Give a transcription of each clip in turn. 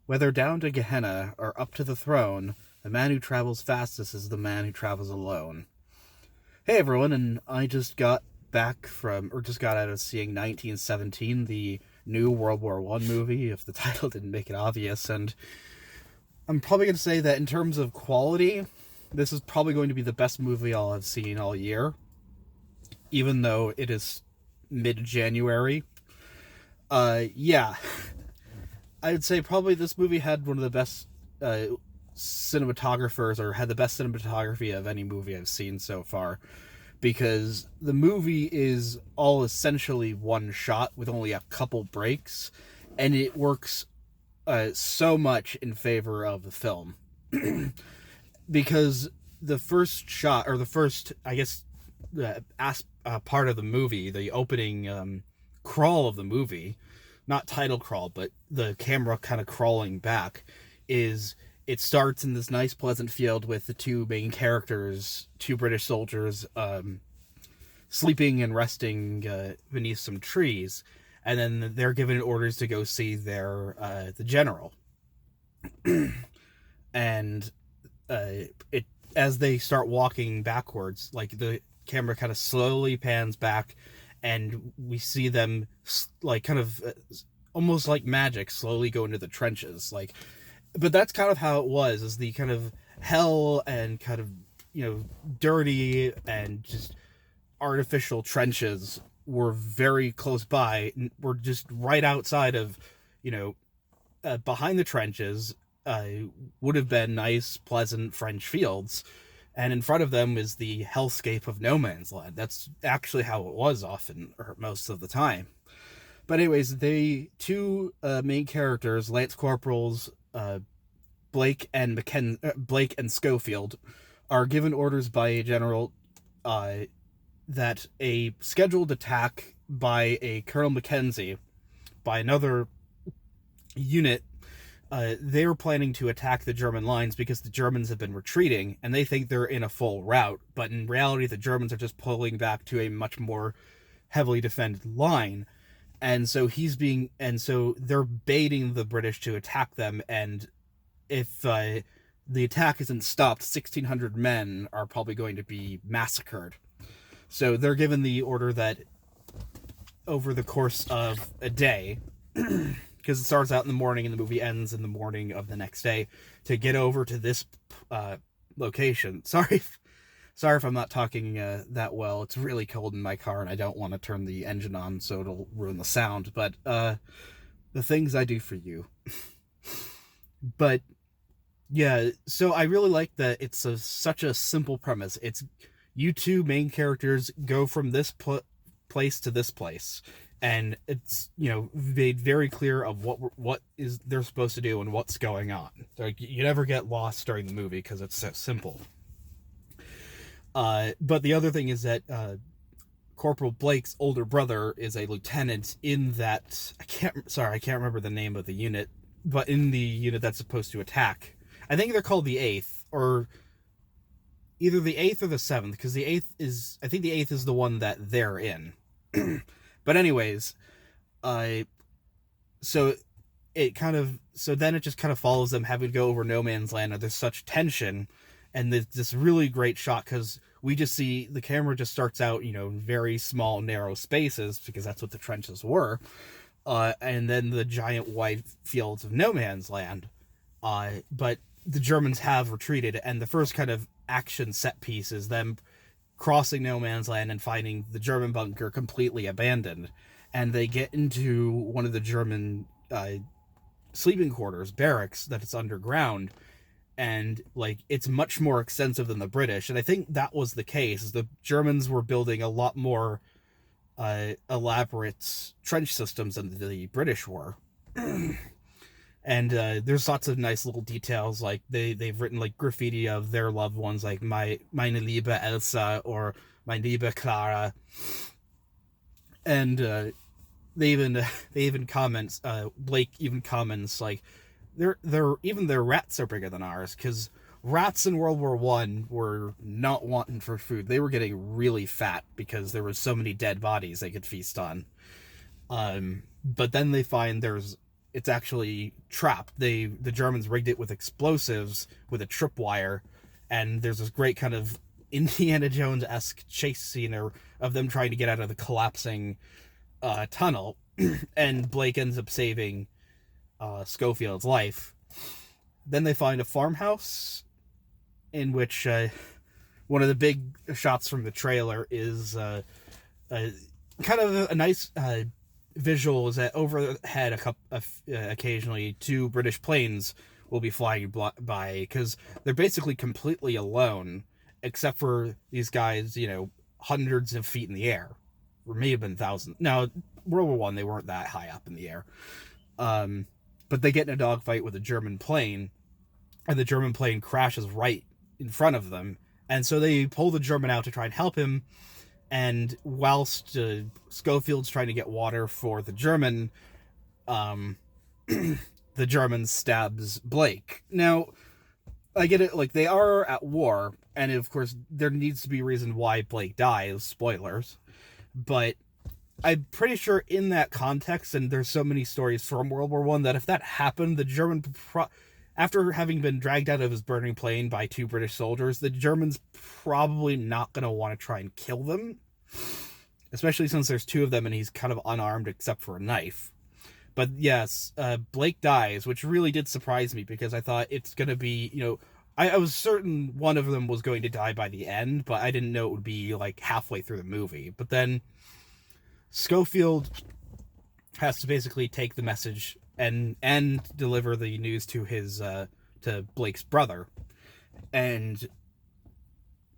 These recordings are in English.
Whether down to Gehenna or up to the throne, the man who travels fastest is the man who travels alone. Hey everyone, and I just got just got out of seeing 1917, the new World War One movie, if the title didn't make it obvious, and I'm probably going to say that in terms of quality, this is probably going to be the best movie I'll have seen all year, even though it is mid-January. Yeah. I'd say probably this movie had one of the best cinematographers, or had the best cinematography of any movie I've seen so far, because the movie is all essentially one shot with only a couple breaks, and it works so much in favor of the film. Because the first shot, or the first, I guess, part of the movie, the opening crawl of the movie, not title crawl, but the camera kind of crawling back, it starts in this nice pleasant field with the two main characters, two British soldiers, sleeping and resting beneath some trees, and then they're given orders to go see the general. And it as they start walking backwards, like the camera kind of slowly pans back, and we see them like kind of almost like magic slowly go into the trenches. But that's kind of how it was, is the kind of hell and kind of, dirty and just artificial trenches were very close by. We're just right outside of, behind the trenches would have been nice, pleasant French fields, and in front of them is the hellscape of no man's land. That's actually how it was often, or most of the time. But anyways, the two main characters, Lance Corporals Blake and Schofield, are given orders by a general that a scheduled attack by a Colonel Mackenzie, by another unit, they're planning to attack the German lines because the Germans have been retreating, and they think they're in a full rout. But in reality, the Germans are just pulling back to a much more heavily defended line. And so they're baiting the British to attack them, and if the attack isn't stopped, 1,600 men are probably going to be massacred. So they're given the order that over the course of a day, because it starts out in the morning and the movie ends in the morning of the next day, to get over to this location. Sorry if I'm not talking that well. It's really cold in my car, and I don't want to turn the engine on so it'll ruin the sound. But the things I do for you. But yeah, so I really like that it's such a simple premise. It's you two main characters go from this place to this place, and it's made very clear of what is they're supposed to do and what's going on. Like, you never get lost during the movie because it's so simple. But the other thing is that Corporal Blake's older brother is a lieutenant in that I can't remember the name of the unit, but in the unit that's supposed to attack. I think they're called the 8th, or either the 8th or the 7th, because the 8th is the one that they're in. But anyways, so then it just kind of follows them having to go over no man's land, and there's such tension, and there's this really great shot, because we just see the camera just starts out, very small, narrow spaces, because that's what the trenches were, and then the giant wide fields of no man's land. But the Germans have retreated, and the first kind of action set piece is them crossing no man's land and finding the German bunker completely abandoned. And they get into one of the German sleeping quarters, barracks, that it's underground, and it's much more extensive than the British. And I think that was the case. The Germans were building a lot more elaborate trench systems than the British were. And there's lots of nice little details, like they've written graffiti of their loved ones, like meine liebe Elsa or meine liebe Clara, and they even comments, Blake even comments, like their rats are bigger than ours, because rats in World War One were not wanting for food. They were getting really fat because there were so many dead bodies they could feast on. But then they find there's it's actually trapped. The Germans rigged it with explosives with a tripwire, and there's this great kind of Indiana Jones-esque chase scene of them trying to get out of the collapsing tunnel, and Blake ends up saving Schofield's life. Then they find a farmhouse in which one of the big shots from the trailer is kind of a nice visual, is that overhead occasionally 2 British planes will be flying by, because they're basically completely alone, except for these guys, hundreds of feet in the air, or may have been thousands. Now, World War I, they weren't that high up in the air, but they get in a dogfight with a German plane, and the German plane crashes right in front of them, and so they pull the German out to try and help him. And whilst Schofield's trying to get water for the German, the German stabs Blake. Now, I get it, like, they are at war, and of course there needs to be a reason why Blake dies, spoilers, but I'm pretty sure in that context, and there's so many stories from World War I, that if that happened, the German, after having been dragged out of his burning plane by 2 British soldiers, the German's probably not going to want to try and kill them, especially since there's 2 of them and he's kind of unarmed except for a knife. But yes, Blake dies, which really did surprise me, because I thought it's going to be, I was certain one of them was going to die by the end, but I didn't know it would be like halfway through the movie. But then Schofield has to basically take the message and deliver the news to his to Blake's brother. And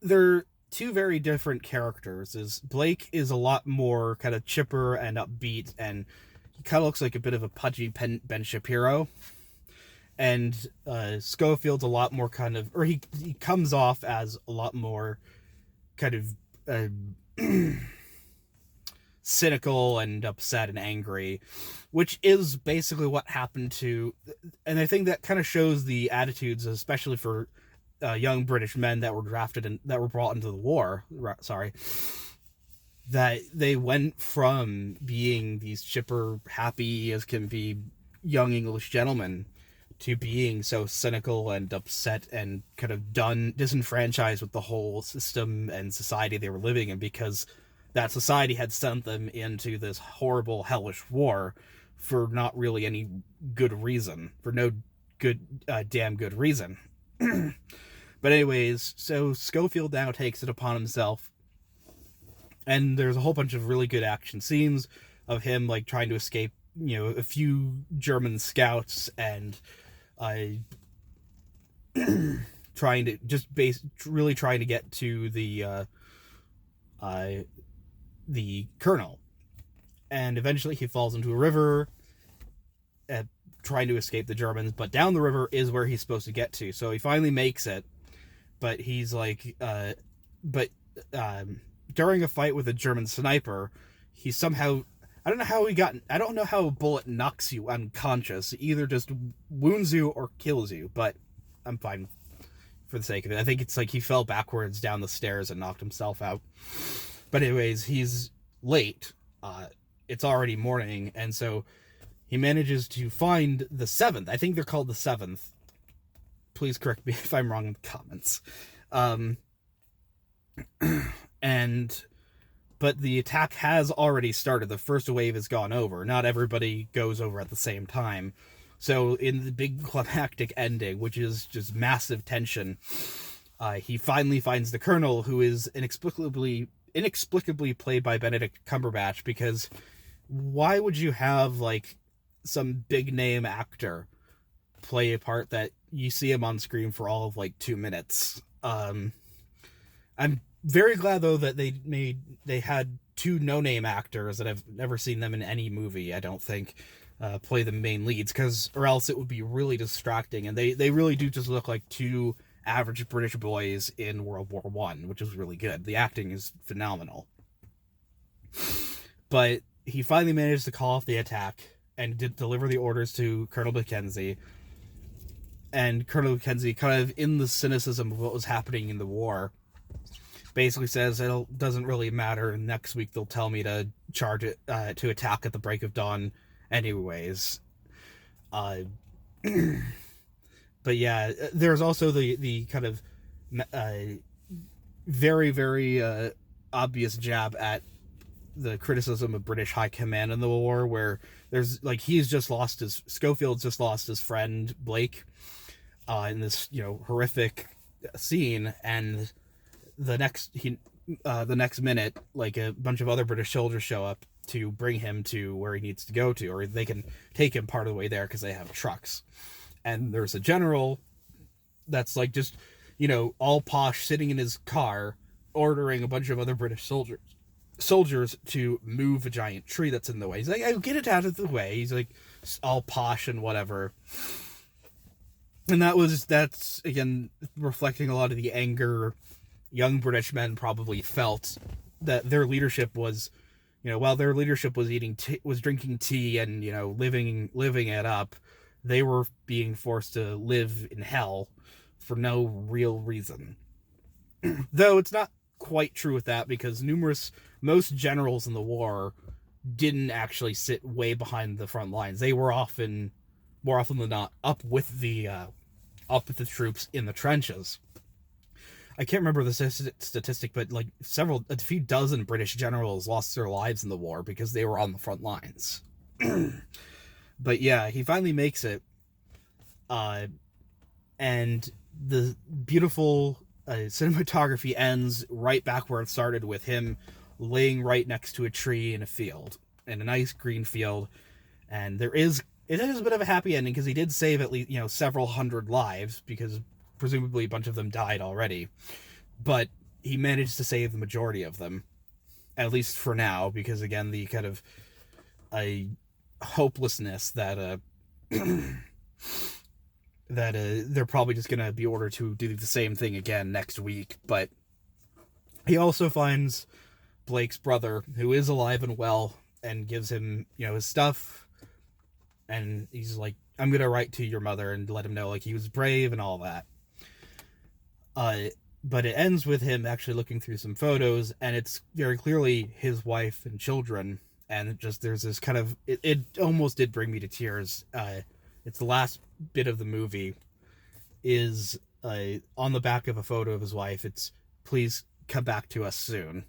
they're 2 very different characters. Blake is a lot more kind of chipper and upbeat, and he kind of looks like a bit of a pudgy Ben Shapiro. And Schofield's a lot more kind of, or he comes off as a lot more kind of cynical and upset and angry, which is basically what happened to, and I think that kind of shows the attitudes, especially for young British men that were drafted and that were brought into the war, that they went from being these chipper, happy as can be young English gentlemen to being so cynical and upset and kind of disenfranchised with the whole system and society they were living in, because that society had sent them into this horrible, hellish war for not really any good reason, for no damn good reason. But anyways, so Schofield now takes it upon himself, and there's a whole bunch of really good action scenes of him, like, trying to escape, a few German scouts, and trying to really trying to get to the colonel, and eventually he falls into a river, trying to escape the Germans, but down the river is where he's supposed to get to, so he finally makes it, but he's like, during a fight with a German sniper, he somehow, I don't know how a bullet knocks you unconscious. It either just wounds you or kills you, but I'm fine for the sake of it. I think it's like he fell backwards down the stairs and knocked himself out. But anyways, he's late. It's already morning, and so he manages to find the 7th. I think they're called the 7th. Please correct me if I'm wrong in the comments. But the attack has already started. The first wave has gone over. Not everybody goes over at the same time. So in the big climactic ending, which is just massive tension, he finally finds the colonel, who is inexplicably played by Benedict Cumberbatch, because why would you have, like, some big name actor play a part that you see him on screen for all of, like, 2 minutes? I'm very glad, though, that they had 2 no-name actors that I've never seen them in any movie, I don't think, play the main leads, or else it would be really distracting, and they really do just look like 2 average British boys in World War I, which is really good. The acting is phenomenal. But he finally managed to call off the attack and did deliver the orders to Colonel Mackenzie, and Colonel Mackenzie, kind of in the cynicism of what was happening in the war, basically says it doesn't really matter, and next week they'll tell me to charge it, to attack at the break of dawn anyways. Uh, but yeah, there's also the kind of uh, very very obvious jab at the criticism of British high command in the war, where there's like Schofield's just lost his friend Blake in this horrific scene, and the next minute, like, a bunch of other British soldiers show up to bring him to where he needs to go to, or they can take him part of the way there because they have trucks. And there's a general that's like just all posh, sitting in his car ordering a bunch of other British soldiers to move a giant tree that's in the way. He's like, "Oh, get it out of the way." He's like all posh and whatever. And that's again reflecting a lot of the anger young British men probably felt, that their leadership was, while their leadership was was drinking tea and living it up, they were being forced to live in hell for no real reason. Though it's not quite true with that, because most generals in the war didn't actually sit way behind the front lines. They were more often than not up with the troops in the trenches. I can't remember the statistic, but like a few dozen British generals lost their lives in the war because they were on the front lines. But yeah, he finally makes it, and the beautiful cinematography ends right back where it started, with him laying right next to a tree in a nice green field. And it is a bit of a happy ending, because he did save at least several hundred lives, because presumably a bunch of them died already, but he managed to save the majority of them, at least for now, because again, the kind of a hopelessness that they're probably just gonna be ordered to do the same thing again next week. But he also finds Blake's brother, who is alive and well, and gives him his stuff, and he's like, "I'm gonna write to your mother and let him know like he was brave and all that." But it ends with him actually looking through some photos, and it's very clearly his wife and children, and there's this kind of, it almost did bring me to tears. It's the last bit of the movie, is on the back of a photo of his wife, it's, "Please come back to us soon."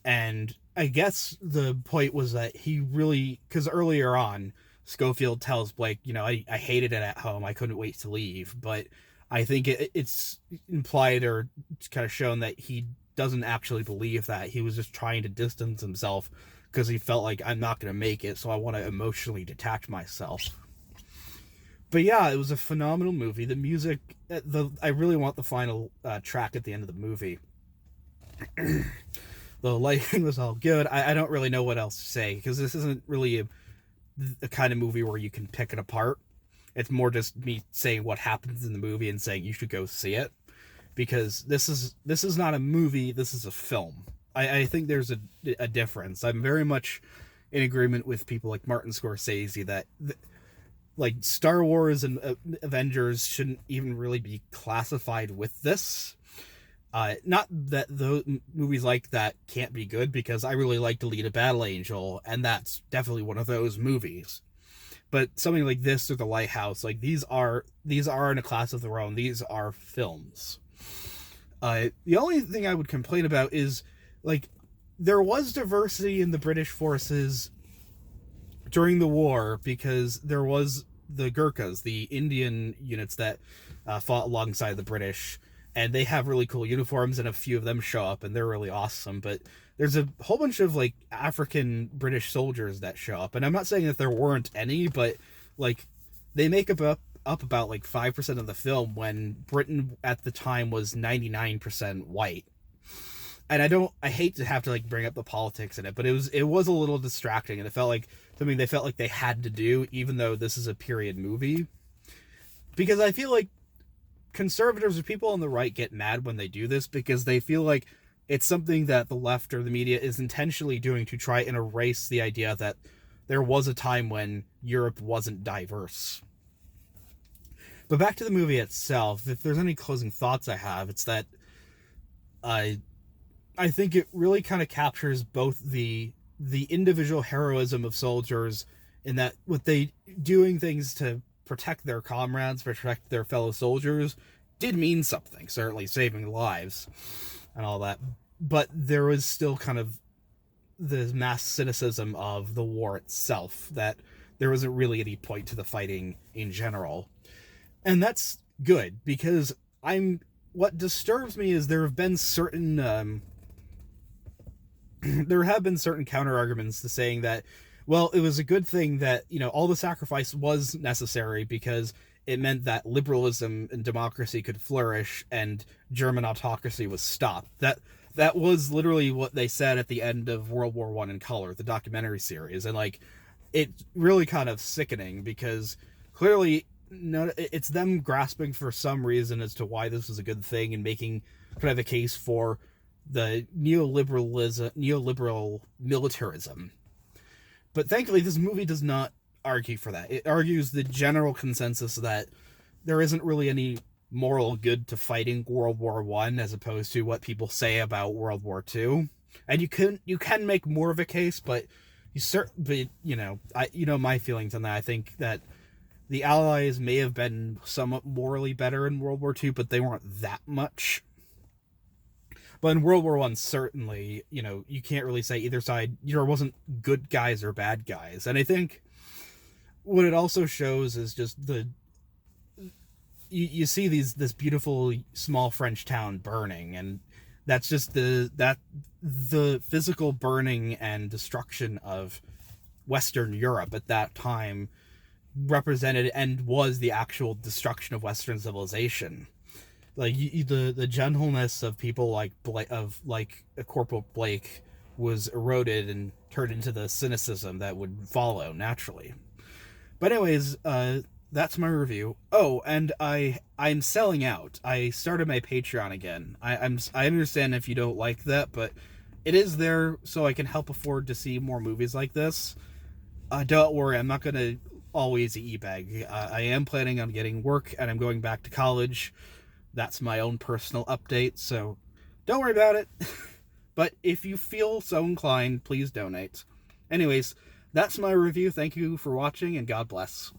And I guess the point was that he really, because earlier on, Schofield tells Blake, I hated it at home, I couldn't wait to leave. But I think it's implied, or it's kind of shown, that he doesn't actually believe that. He was just trying to distance himself because he felt like, "I'm not going to make it, so I want to emotionally detach myself." But yeah, it was a phenomenal movie. The music, I really want the final track at the end of the movie. The lighting was all good. I don't really know what else to say, because this isn't really a kind of movie where you can pick it apart. It's more just me saying what happens in the movie and saying you should go see it, because this is not a movie, this is a film. I think there's a difference. I'm very much in agreement with people like Martin Scorsese that like Star Wars and Avengers shouldn't even really be classified with this. Not that those movies like that can't be good, because I really like To Lead a Battle Angel, and that's definitely one of those movies. But something like this, or The Lighthouse, like these are in a class of their own. These are films. The only thing I would complain about is, like, there was diversity in the British forces during the war, because there was the Gurkhas, the Indian units that fought alongside the British, and they have really cool uniforms, and a few of them show up, and they're really awesome. But there's a whole bunch of like African British soldiers that show up, and I'm not saying that there weren't any, but like they make up about like 5% of the film, when Britain at the time was 99% white. And I hate to have to like bring up the politics in it, but it was a little distracting, and it felt like something they felt like they had to do, even though this is a period movie. Because I feel like conservatives or people on the right get mad when they do this, because they feel like it's something that the left or the media is intentionally doing to try and erase the idea that there was a time when Europe wasn't diverse. But back to the movie itself, if there's any closing thoughts I have, it's that I think it really kind of captures both the individual heroism of soldiers in that what they doing things to protect their comrades, protect their fellow soldiers, did mean something, certainly saving lives and all that. But there was still kind of the mass cynicism of the war itself, that there wasn't really any point to the fighting in general. And that's good, because what disturbs me is there have been certain counter arguments to saying that, well, it was a good thing that, all the sacrifice was necessary because it meant that liberalism and democracy could flourish and German autocracy was stopped. That was literally what they said at the end of World War I in Color, the documentary series. And, it's really kind of sickening, because clearly it's them grasping for some reason as to why this was a good thing and making kind of a case for the neoliberal militarism. But thankfully, this movie does not argue for that. It argues the general consensus that there isn't really any moral good to fighting World War I, as opposed to what people say about World War II. And you can make more of a case, but my feelings on that. I think that the Allies may have been somewhat morally better in World War II, but they weren't that much. But in World War I, certainly, you can't really say either side, wasn't good guys or bad guys. And I think what it also shows is just you see this beautiful small French town burning, and that's just the physical burning and destruction of Western Europe at that time represented and was the actual destruction of Western civilization. The gentleness of people like Corporal Blake was eroded and turned into the cynicism that would follow naturally. But anyways, that's my review. Oh, and I'm selling out. I started my Patreon again. I understand if you don't like that, but it is there so I can help afford to see more movies like this. Don't worry, I'm not gonna always e-bag. I am planning on getting work, and I'm going back to college. That's my own personal update, so don't worry about it. But if you feel so inclined, please donate. Anyways, that's my review. Thank you for watching, and God bless.